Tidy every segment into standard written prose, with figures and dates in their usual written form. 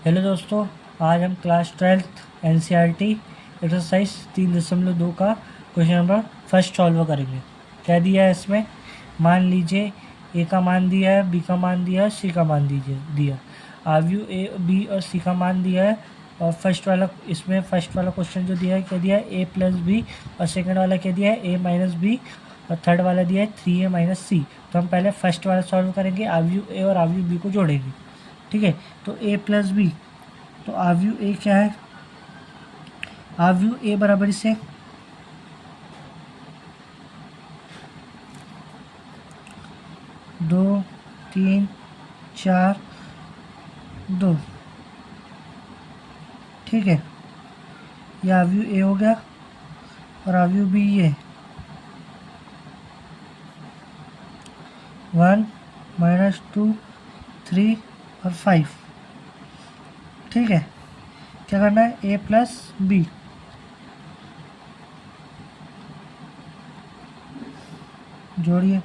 Hello दोस्तों, आज हम क्लास 12th एनसीईआरटी एक्सरसाइज 3.2 का क्वेश्चन नंबर फर्स्ट सॉल्व करेंगे। क्या दिया है इसमें? मान लीजिए ए का मान दिया है, बी का मान दिया है, सी का मान दिया। आव्यू ए, बी और सी का मान दिया है। और फर्स्ट वाला क्वेश्चन जो दिया है, क्या दिया है? ए प्लस बी। और सेकंड वाला क्या दिया है? ए माइनस बी। और थर्ड वाला दिया है 3a माइनस सी। तो हम पहले फर्स्ट वाला सॉल्व करेंगे, आव्यू ए और आव्यू बी को जोड़ेंगे। ठीक है, तो ए प्लस बी, तो आव्यू ए क्या है? आव्यू ए बराबर से 2 3 4 2। ठीक है, ये आव्यू ए हो गया। और आव्यू बी ये 1 -2 3 और 5। ठीक है, क्या करना है? ए प्लस बी, जोड़िए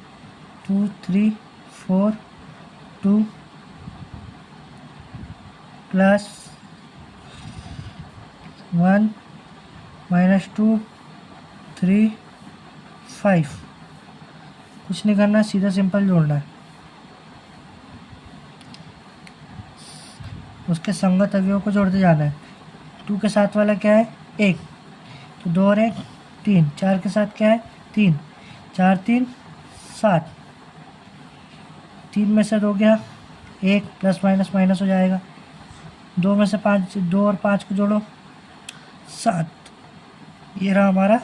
2 3 4 2 प्लस 1 -2 3 5। कुछ नहीं करना, सीधा सिंपल जोड़ना है। उसके संगत अवयवों को जोड़ते जाना है। 2 के साथ वाला क्या है? 1, तो 2 और 1 3। 4 के साथ क्या है? 3, 4 3 7। 3 में से 2 गया, 1 प्लस माइनस माइनस हो जाएगा। 2 में से 5, 2 और 5 को जोड़ो 7। ये रहा हमारा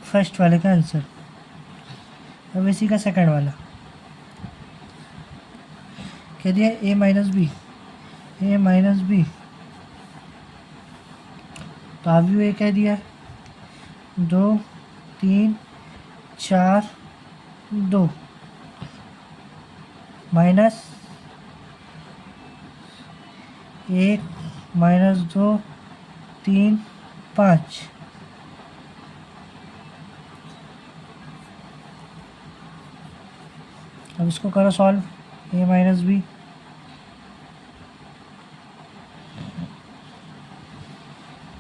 फर्स्ट वाले का आंसर। अब इसी का सेकंड वाला कह दिया ए माइनस बी, ए माइनस बी। तो आव्यू ए कह दिया 2 3 4 2 माइनस 1 -2 3 5। अब इसको करो सॉल्व, ए माइनस बी।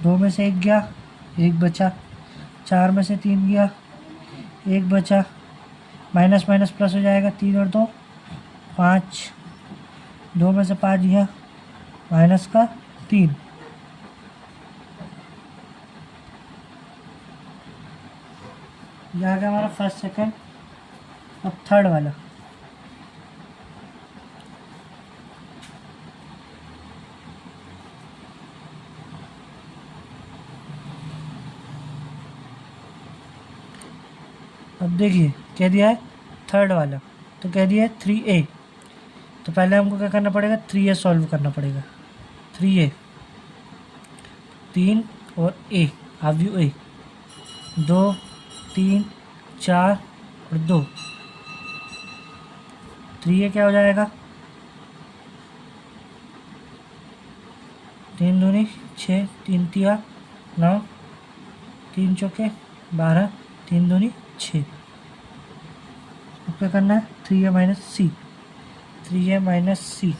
दो में से 1 गया, 1 बचा। 4 में से 3 गया, 1 बचा। माइनस माइनस प्लस हो जाएगा, 3 और 2 5। 2 में से 5 गया, माइनस का 3। यह आ गया हमारा फर्स्ट सेकंड। अब थर्ड वाला अब देखिए क्या दिया है थर्ड वाला। तो कह दिया है 3a। तो पहले हमको क्या करना पड़ेगा? 3a सॉल्व करना पड़ेगा। 3a 3 और a, आव्यू a 2 3 4 और 2। 3a क्या हो जाएगा? 3 दूनी 6, 3 तिया 9, 3 चौके 12, 3 दूनी 6। अब क्या करना है? 3a माइनस सी, 3a माइनस सी।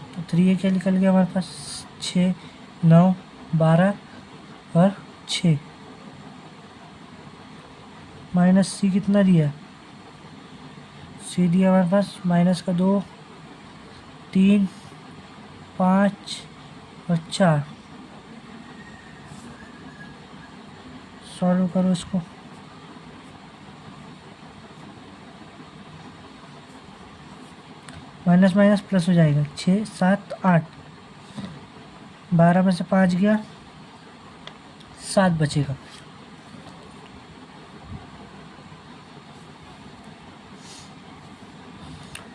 तो 3a क्या निकल गया हमारे पास? 6 9 12 और 6। माइनस सी कितना दिया? सी दिया हमारे पास माइनस का 2 3 5 और 4। सॉल्व करो इसको। माइनस माइनस प्लस हो जाएगा, 6 7 8। 12 में से 5 गया, 7 बचेगा।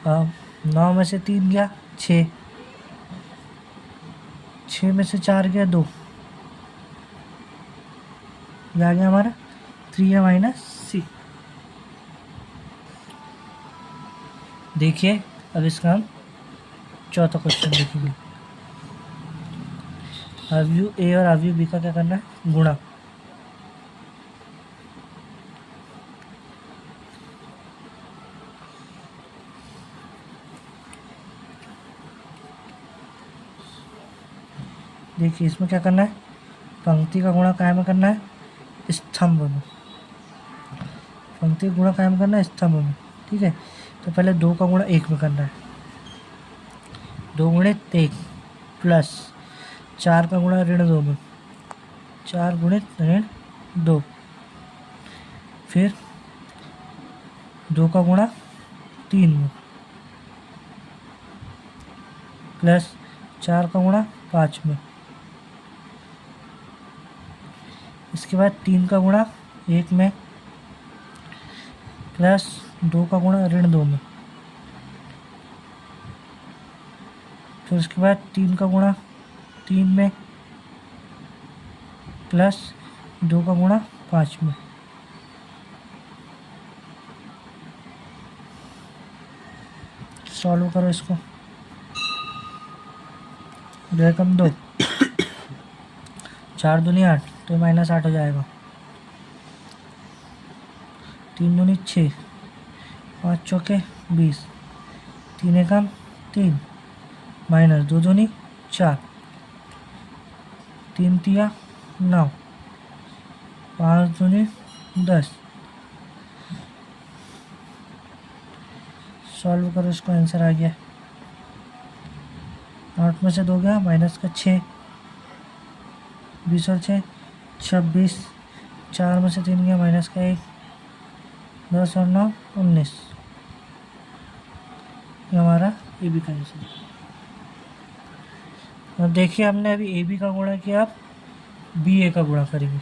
अब 9 में से 3 गया, 6। 6 में से 4 गया, 2। ये आ गया हमारा 3a माइनस सी। देखिए अब इसका हम चौथा क्वेश्चन देखेंगे। आव्यू ए और आव्यू बी का क्या करना है? गुणा। देखिए इसमें क्या करना है, पंक्ति का गुणा कायम करना है स्तंभ में, पंक्ति का गुणा कायम करना है स्तंभ में। ठीक है, तो पहले 2 का गुणा 1 में करना है, 2 गुणित 1 प्लस 4 का गुणा ऋण 2 में, 4 गुणित ऋण 2, फिर 2 का गुणा 3 में प्लस 4 का गुणा 5 में, इसके बाद 3 का गुणा 1 में प्लस 2 का गुणा ऋण 2 में, फिर उसके बाद 3 का गुणा 3 में प्लस 2 का गुणा 5 में। सॉल्व करो इसको, 2 कम 2, 4 दूनी 8, तो -8 हो जाएगा, 3 दूनी 6, 5 चौके 20, 3 एकम 3, -2 दूनी 4, 3 तिया 9, 5 दूनी 10। सॉल्व करो इसको, आंसर आ गया, 8 में से 2 गया माइनस का 6, 20 और 6 26, 4 में से 3 गया माइनस का 1, 10 और 9 19। ये हमारा ए बी का आंसर है। अब देखिए हमने अभी ए बी का गुणा किया, अब बी ए का गुणा करेंगे।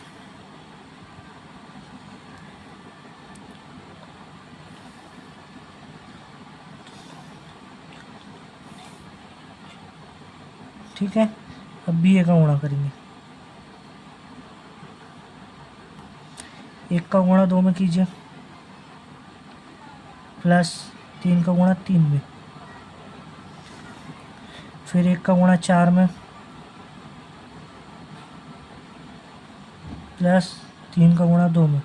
ठीक है, अब बी ए का गुणा करेंगे, 1 का गुणा 2 में कीजिए प्लस 3 का गुणा 3 में, फिर 1 का गुणा 4 में प्लस 3 का गुणा 2 में,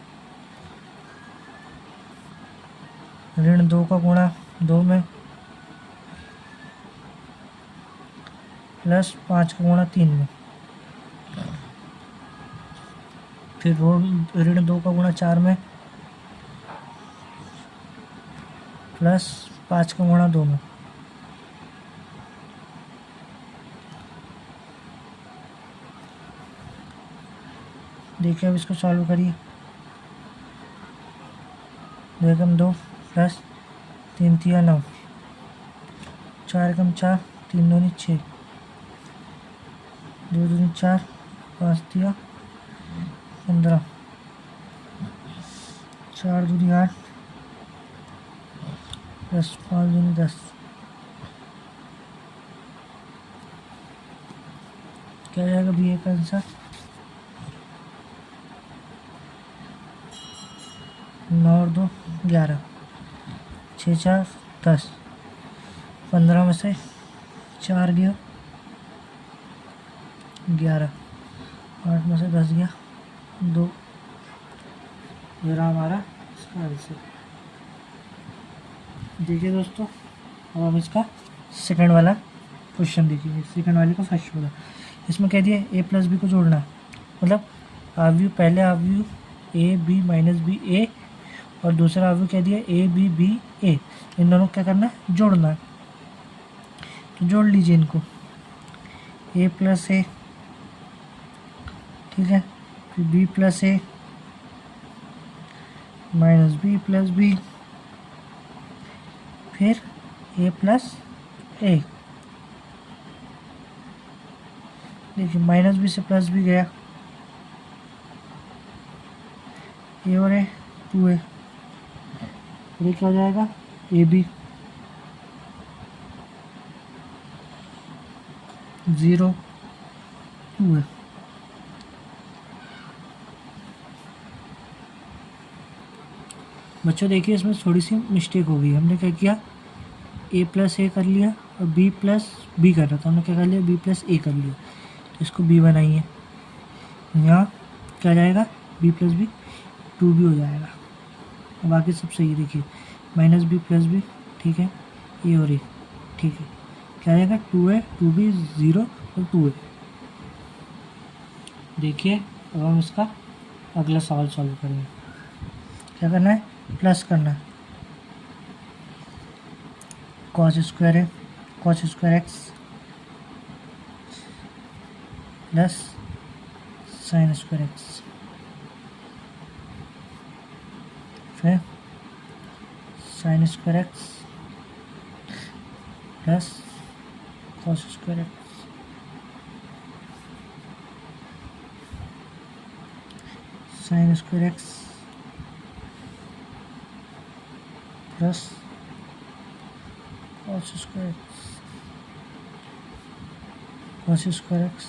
ऋण 2 का गुणा 2 में प्लस 5 का गुणा 3 में, फिर ऋण 2 का गुणा 4 में प्लस 5 का गुणा 2 में। देखिए अब इसको सॉल्व करिए, 2 एकम 2 प्लस 3 तिया 9, 4 एकम 4, 3 दूनी 6, 2 दूनी 4, 5 तिया 15, 4 दूनी 8 प्लस 5 दूनी 10। क्या जाएगा बी ए का आंसर, 9 और 2 11, 6 4 10, 15 में से 4 गया 11, 8 में से 10 गया 2। ये रहा हमारा इसका आंसर। देखिए दोस्तों, अब हम इसका सेकंड वाला क्वेश्चन देखिए, सेकंड वाले का फर्स्ट वाला। इसमें कह दिया ए प्लस बी को जोड़ना, मतलब अवयव, पहले अवयव ए बी माइनस बी ए और दूसरा अवयव कह दिया ए बी बी ए, इन दोनों को क्या करना है, जोड़ना है। तो जोड़ लीजिए इनको, ए प्लस ए, ठीक है, फिर बी प्लस ए माइनस बी प्लस बी, फिर ए प्लस ए। देखिए माइनस बी से प्लस बी गया, ए और ए 2a, ये क्या हो जाएगा ए बी 0 2a। बच्चों देखिए इसमें थोड़ी सी मिस्टेक हो गई, हमने क्या किया, ए प्लस ए कर लिया और बी प्लस बी कर रहा था, हमने क्या कर लिया, बी प्लस ए कर लिया, तो इसको बी बनाइए, यहाँ क्या जाएगा बी प्लस बी 2b हो जाएगा, और बाकी सब सही है। देखिए माइनस बी प्लस बी, ठीक है, ए और ए, ठीक है, क्या आएगा 2a 2b 0 और 2a। देखिए अब हम इसका अगला सवाल सॉल्व करेंगे। क्या करना है, प्लस करना है। कॉस स्क्वायर है, cos square x plus sine square x, फिर sine square x plus cos square x, sine square x plus cos square x, cos square x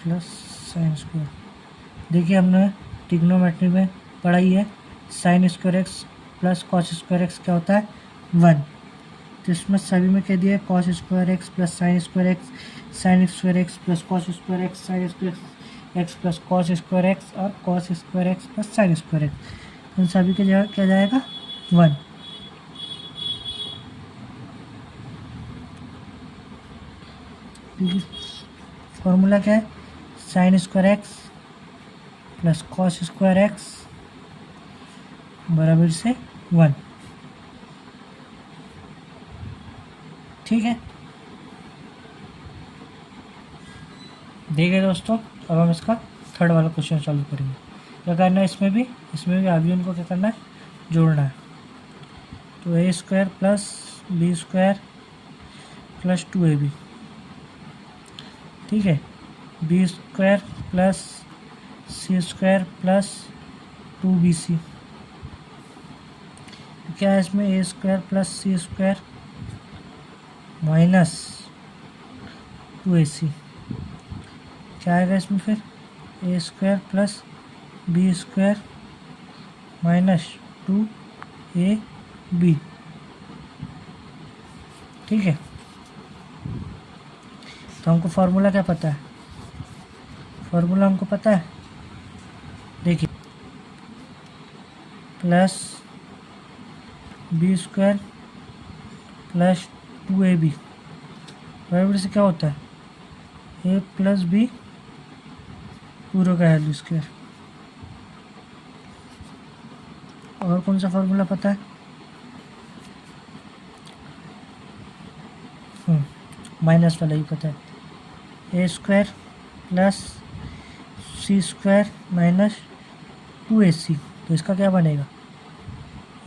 plus sine square. देखिए हमने ट्रिग्नोमेट्री में पढ़ाई है, sine square x plus cos square x क्या होता है, 1। तो इसमें सभी में कह दिया है cos square x plus sine square x, sine square x plus cos square x, sine square x plus cos square x और cos square x plus sine square x. इन सभी के जगह क्या जाएगा, 1। फॉर्मूला क्या है, sine square x plus cos square x बराबर से 1। ठीक है, देखिए दोस्तों अब हम इसका थर्ड वाला क्वेश्चन सॉल्व करेंगे। क्या करना है, इसमें भी अवयवन को क्या करना है, जोड़ना है। तो a square plus b square plus 2ab, ठीक है, बी स्क्वायर प्लस सी स्क्वायर प्लस 2bc। क्या है इसमें, a square plus C square minus 2ac। क्या आएगा इसमें फिर, a square plus b square minus 2ab। ठीक है, तो हमको फार्मूला क्या पता है, फार्मूला हमको पता है, देखिए plus b square plus 2ab बराबर से क्या होता है, ए प्लस बी पूरा का वैल्यू स्क्वायर। और कौन सा फार्मूला पता है, माइनस वाला ही पता है, a square plus C square minus 2ac। तो इसका क्या बनेगा,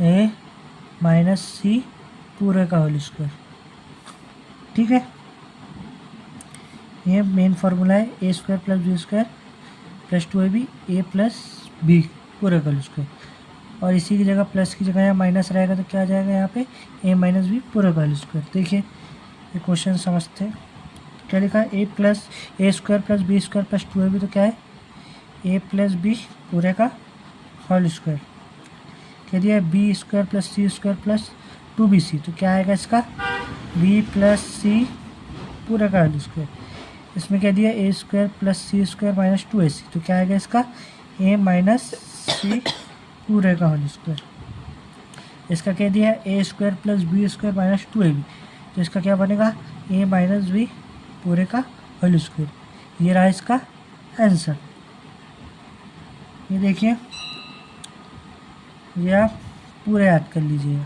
ए माइनस सी पूरे का होल स्क्वायर। ठीक है, ये मेन फार्मूला है, a square plus b square plus 2ab, a plus b पूरे का होल स्क्वायर। और इसी की जगह प्लस की जगह यहाँ माइनस रहेगा तो क्या आ जाएगा यहाँ पे, ए माइनस बी पूरे का होल स्क्वायर। देखिए ये क्वेश्चन समझते हैं, क्या लिखा है, a square plus b square plus 2ab, तो क्या है, ए प्लस बी पूरे का होल स्क्वायर। कह दिया बी स्क्वायर प्लस सी स्क्वायर प्लस 2bc, तो क्या आएगा इसका, बी प्लस सी पूरे का होल स्क्वायर। इसमें कह दिया a square plus C square minus 2ac, तो क्या आएगा इसका, ए माइनस सी पूरे का होल स्क्वायर। इसका कह दिया a square plus b square minus 2ab, तो इसका क्या बनेगा, ए माइनस बी पूरे का होल स्क्वायर। ये रहा इसका आंसर। ये देखिए, ये आप पूरे याद कर लीजिएगा।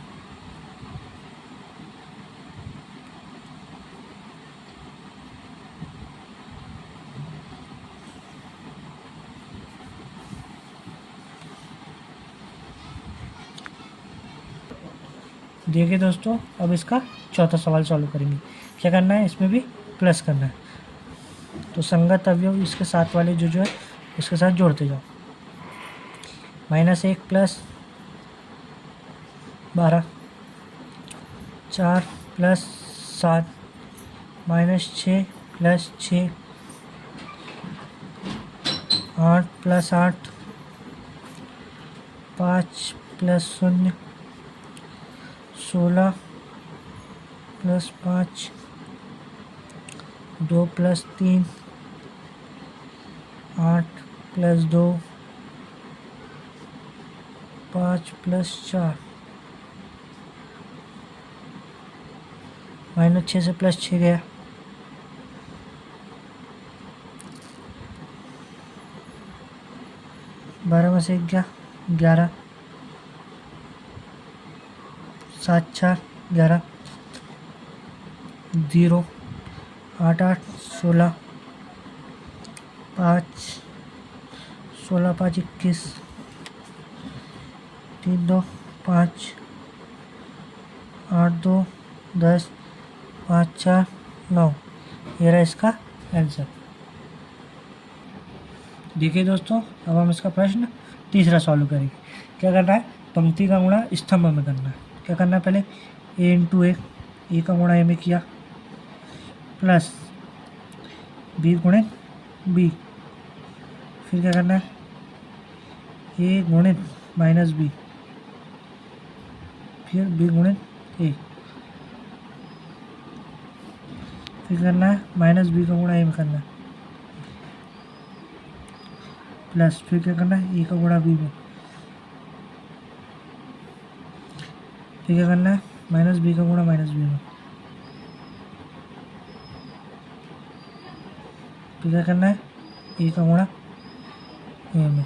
देखिए दोस्तों अब इसका चौथा सवाल सॉल्व करेंगे। क्या करना है, इसमें भी प्लस करना है। तो संगत अवयव इसके साथ वाले जो है इसके साथ जोड़ते जाओ। -1 plus 12, 4 plus 7, -6 plus 6, 8 plus 8, 5 plus 0, 16 plus 5, 2 plus 3, 8 plus 2, 5 plus 4, -6 से +6 गया, 12 में से 1 गया 11, 7 4 11, 0 8 8 16, 5 16 5 21, 3 2 5, 8 2 10, 5 4 9। ये रहा इसका आंसर। देखिए दोस्तों, अब हम इसका प्रश्न तीसरा सॉल्व करेंगे। क्या करना है, पंक्ति का गुणा स्तंभ में करना है। क्या करना है, पहले ए इंटू ए का गुणा ए में किया, प्लस बी गुणित बी, फिर क्या करना है, ए गुणित माइनस बी, फिर बी गुणित ए, फिर करना है माइनस बी का गुणा ए में करना है, प्लस फिर क्या करना है, ए का गुणा बी में, फिर क्या करना है, माइनस बी का गुणा माइनस बी में, फिर क्या करना है, ए का गुणा ए में।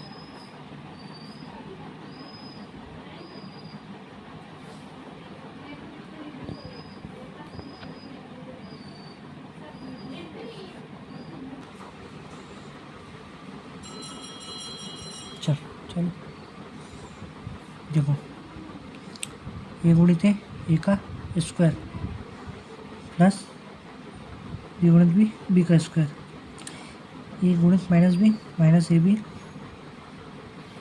चलो देखो, ए गुणित ए का स्क्वायर प्लस बी गुणित बी का स्क्वायर, ए गुणित minus B minus A B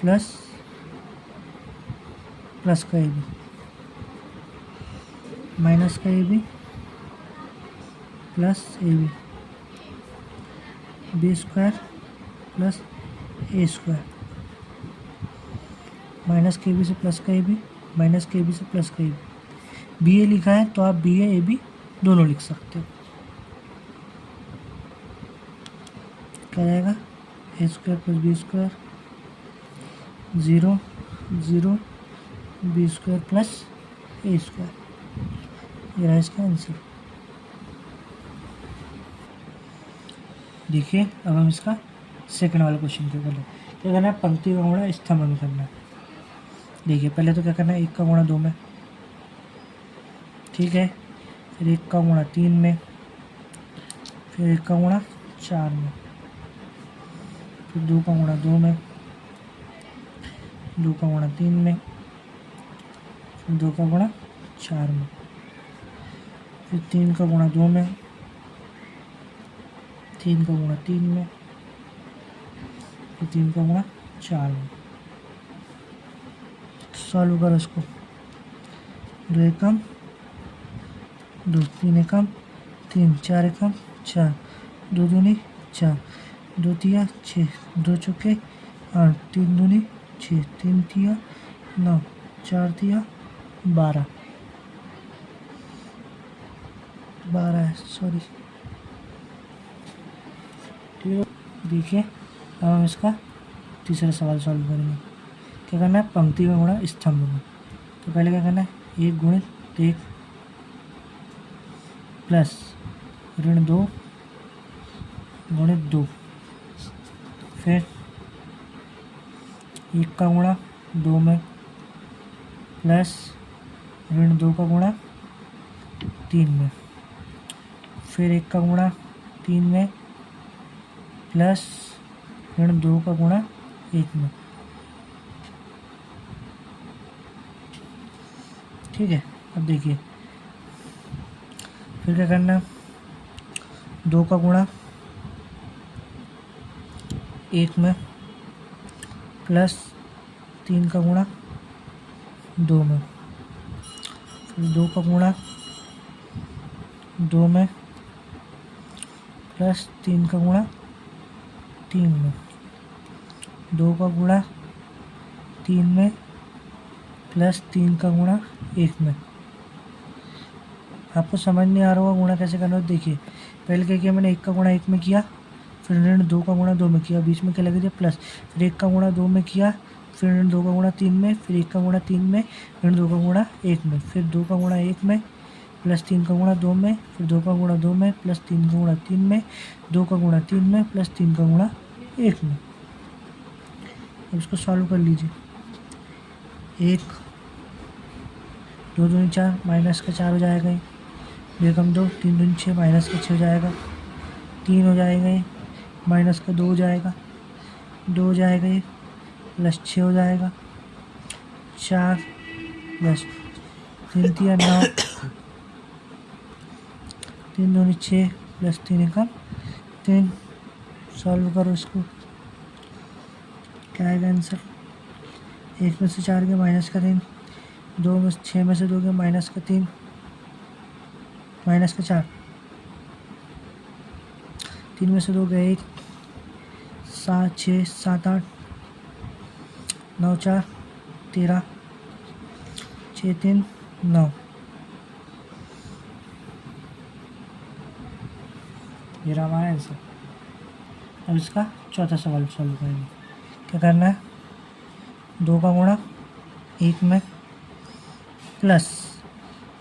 plus का ए बी माइनस का A B plus A B square plus A square, minus के बी से प्लस का ए बी, माइनस के बी से प्लस का ए बी ए लिखा है तो आप बी ए बी दोनों लिख सकते हो। क्या जाएगा, a square plus b square 0 0 b square plus A square. ये रहा इसका आंसर। देखिए, अब हम इसका सेकंड वाला क्वेश्चन क्या करना है। क्या करना है, पंक्ति का गुणा स्तंभ में करना है। देखिए, पहले तो क्या करना है, 1 का गुणा 2 में, ठीक है, फिर 1 का गुणा 3 में, फिर 1 का गुणा 4 में, फिर 2 का गुणा 2 में, 2 का गुणा 3 में, फिर 2 का गुणा 4 में, फिर 3 का गुणा 2 में, 3 का गुणा 3 में, फिर 3 का गुणा 4 में। सॉल्व करो इसको, 2 एकम 2, 3 एकम 3, 4 एकम 4, 2 दूनी 4, 2 तिया 6, 2 चौके 8, 3 दूनी 6, 3 तिया 9, 4 तिया 12 है, सॉरी, ठीक है। देखिए, अब हम इसका तीसरा सवाल सॉल्व करेंगे। क्या करना है, पंक्ति का गुणा स्तंभ में। तो पहले क्या करना है, 1 गुणित 1 प्लस ऋण 2 गुणित 2, फिर 1 का गुणा 2 में प्लस ऋण 2 का गुणा 3 में, फिर 1 का गुणा 3 में प्लस ऋण 2 का गुणा 1 में, ठीक है। अब देखिए, फिर क्या करना, 2 का गुणा 1 में प्लस 3 का गुणा 2 में, फिर 2 का गुणा 2 में प्लस 3 का गुणा 3 में, 2 का गुणा 3 में प्लस 3 का गुणा 1 में। आपको समझ नहीं आ रहा होगा गुणा कैसे करना है। देखिए, पहले क्या किया मैंने, 1 का गुणा 1 में किया, फिर ऋण 2 का गुणा 2 में किया, बीच में क्या लगा दिया प्लस, फिर 1 का गुणा 2 में किया, फिर ऋण 2 का गुणा 3 में, फिर 1 का गुणा 3 में, ऋण 2 का गुणा 1 में, फिर 2 का गुणा 1 में प्लस 3 का गुणा 2 में, फिर 2 का गुणा 2 में प्लस 3 का गुणा 3 में, 2 का गुणा 3 में प्लस 3 का गुणा 1 में। अब इसको सॉल्व कर लीजिए। 1 2 दूनी 4 माइनस का 4 हो जाएगा ये, बेकम 2 3 दूनी 6 माइनस का 6 हो जाएगा, 3 हो जाएगा ये, माइनस का 2 हो जाएगा, 2 हो जाएगा ये, प्लस 6 हो जाएगा, 4 प्लस 3 3 9, 3 दूनी 6 प्लस 3 एकम 3। सॉल्व करो इसको, क्या आएगा आंसर? 1 में से 4 गया माइनस का 3, 2 में 6 में से 2 गया माइनस का 3, माइनस का 4, 3 में से 2 गया 1, 7 6 7 8 9 4 13, 6 3 9। ये रहा हमारा आंसर। अब इसका चौथा सवाल सॉल्व करेंगे। क्या करना है? 2 का गुणा 1 में प्लस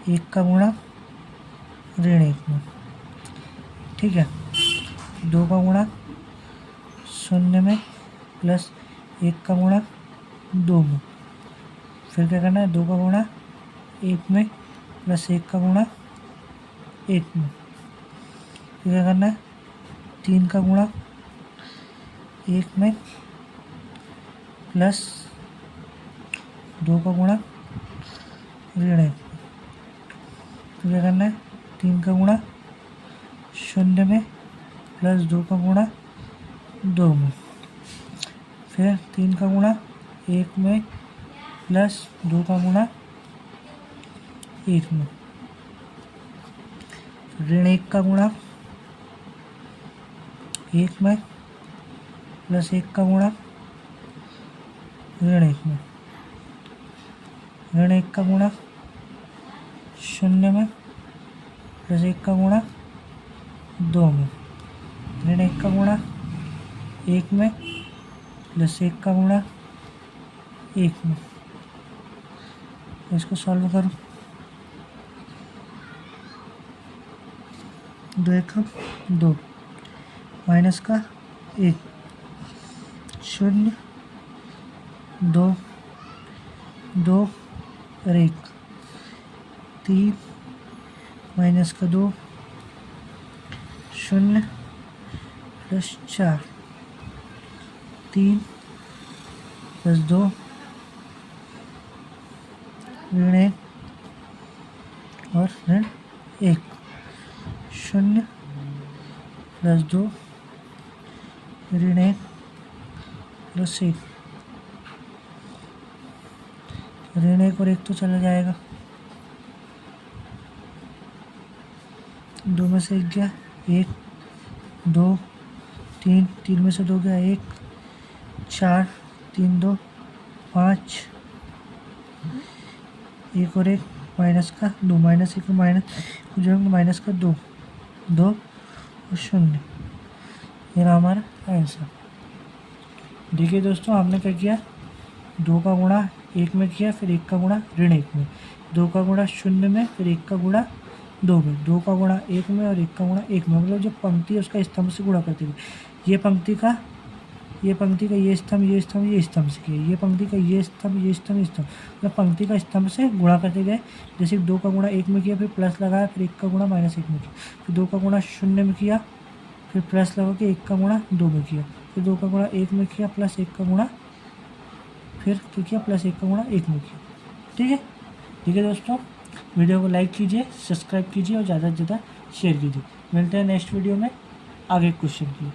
1 का गुणा ऋण 1 में, ठीक है। 2 का गुणा 0 में प्लस 1 का गुणा 2 में, फिर क्या करना है? 2 का गुणा 1 में प्लस 1 का गुणा 1 में, फिर क्या करना है? 3 का गुणा 1 में प्लस 2 का गुणा ऋण 1 में, फिर क्या करना है? 3 का गुणा 0 में प्लस 2 का गुणा 2 में, फिर 3 का गुणा 1 में प्लस 2 का गुणा 1 में, ऋण 1 का गुणा 1 में प्लस 1 का गुणा ऋण 1 में, ऋण 1 का गुणा 0 में प्लस 1 का गुणा 2 में, ऋण 1 का गुणा 1 में प्लस 1 का गुणा 1 में। इसको सॉल्व करो। 2 एकम 2 माइनस का 1 0 2 2 और 1 3 माइनस का 2 0 प्लस 4 3 प्लस 2 ऋण 1 और ऋण 1 0 प्लस 2 ऋण 1 प्लस 1, ऋण 1 और 1 तो चला जाएगा, 2 में से 1 गया 1 2 3 3 में से 2 गया 1 4 3 2 5, 1 और 1 माइनस का 2, माइनस 1 माइनस जो माइनस का 2 2 और 0। ये रहा हमारा आंसर। देखिए दोस्तों, आपने क्या किया? 2 का गुणा 1 में किया, फिर 1 का गुणा ऋण 1 में, 2 का गुणा 0 में, फिर 1 का गुणा 2 में, 2 का गुणा 1 में और 1 का गुणा 1 में, मतलब जो पंक्ति है उसका स्तंभ से गुणा करते हुए, ये पंक्ति का ये स्तंभ ये स्तंभ से किया, ये पंक्ति का ये स्तंभ ये स्तंभ मतलब पंक्ति का स्तंभ से गुणा करते गए। जैसे 2 का गुणा 1 में किया, फिर प्लस लगाया, फिर 1 का गुणा माइनस 1 में किया, फिर 2 का गुणा 0 में किया, फिर प्लस लगा के 1 का गुणा 2 में किया, फिर 2 का गुणा 1 में किया, प्लस 1 का गुणा फिर क्या किया, प्लस 1 का गुणा 1 में किया। ठीक है दोस्तों, वीडियो को लाइक कीजिए, सब्सक्राइब कीजिए और ज़्यादा से ज़्यादा शेयर कीजिए। मिलते हैं नेक्स्ट वीडियो में आगे क्वेश्चन की।